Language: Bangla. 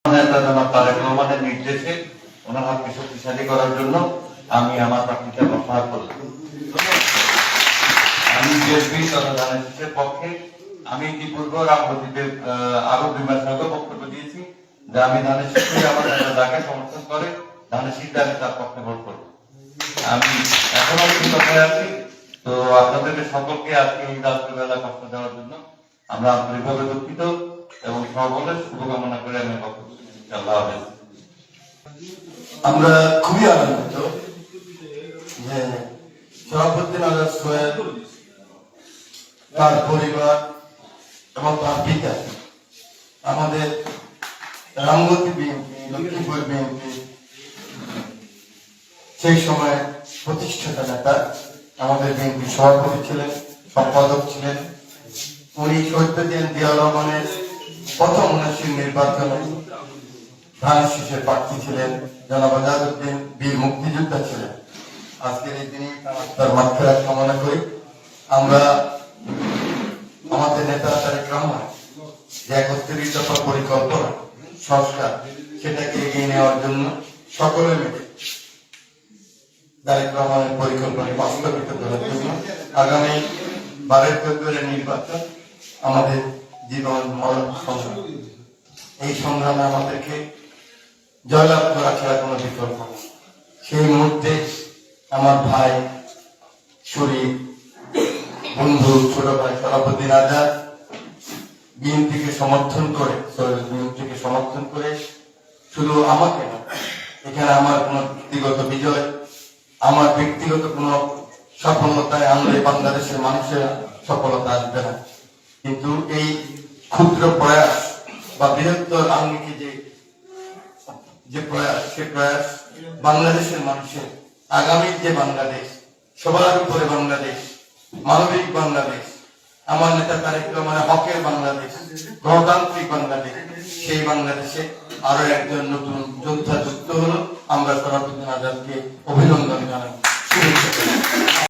তারেক নির্দেশে ওনার হাতকে শক্তিশালী করার জন্য আমি আমার প্রার্থীকে প্রত্যাহার করলাম। আমি বিএনপি তথা ধানের পক্ষে আমি ইতিপূর্বে রামগতিতে আরো 2 মাস আগে বক্তব্য দিয়েছি যে আমি ধানের শীষে আমার যাকে সমর্থন করে ধানের শীষে আমি তার পক্ষে ভোট করবো। আমি এখনো কথায় আছি। তো আপনাদেরকে সকলকে আজকে এই রাত্রিবেলা কষ্ট দেওয়ার জন্য আমরা আন্তরিকভাবে দুঃখিত এবং সকলের শুভকামনা করে আমি বক্তব্য দিচ্ছি। আল্লাহ হাফেজ। আমরা খুবই আনন্দিত যে শরাফুদ্দিন আজাদ সোহেল, তার পরিবার এবং তার পিতা আমাদের রামগতি বিএনপি, লক্ষ্মীপুর বিএনপি সেই সময় প্রতিষ্ঠাতা নেতা, আমাদের বিএনপি সভাপতি ছিলেন, সম্পাদক ছিলেন। উনি শহীদ জিয়াউর রহমানের প্রথম 79 নির্বাচনে ধানের শীষের প্রার্থী ছিলেন। জনাব আজাদউদ্দিন বীর মুক্তিযোদ্ধা ছিলেন। আজকের এই দিনে তার মাগফিরাত কামনা করি। আমরা আমাদের নেতা তারেক রহমান যে 31 দফা পরিকল্পনা সংস্কার সেটাকে এগিয়ে নেওয়ার জন্য সকলে মিলে তারেক রহমানের পরিকল্পনা বাস্তবায়িত করার জন্য আগামী 12 ফেব্রুয়ারি নির্বাচন আমাদের জীবন মরণ সংগ্রাম। এই সংগ্রামে আমাদেরকে জয়লাভ করা ছাড়া কোনো বিকল্প নেই। সেই মুহূর্তে আমার ভাই, শরীর, বন্ধু, ছোট ভাই শরাফুদ্দিন আজাদ বিএনপিকে সমর্থন করে শুধু আমাকে না, এখানে আমার কোন ব্যক্তিগত বিজয়, আমার ব্যক্তিগত কোন সফলতায় আনলে বাংলাদেশের মানুষের সফলতা আসবে না, কিন্তু এই ক্ষুদ্র প্রয়াস বা বৃহত্তর আঙ্গিকে যে প্রয়াস, সে প্রয়াস বাংলাদেশের মানুষের আগামীর যে বাংলাদেশ, সবার উপরে বাংলাদেশ, মানবিক বাংলাদেশ, আমার নেতা তারেক রহমানের হকের বাংলাদেশ, গণতান্ত্রিক বাংলাদেশ, সেই বাংলাদেশে আরো একজন নতুন যোদ্ধা যুক্ত হলো। আমরা শরাফুদ্দিন আজাদকে অভিনন্দন জানাই।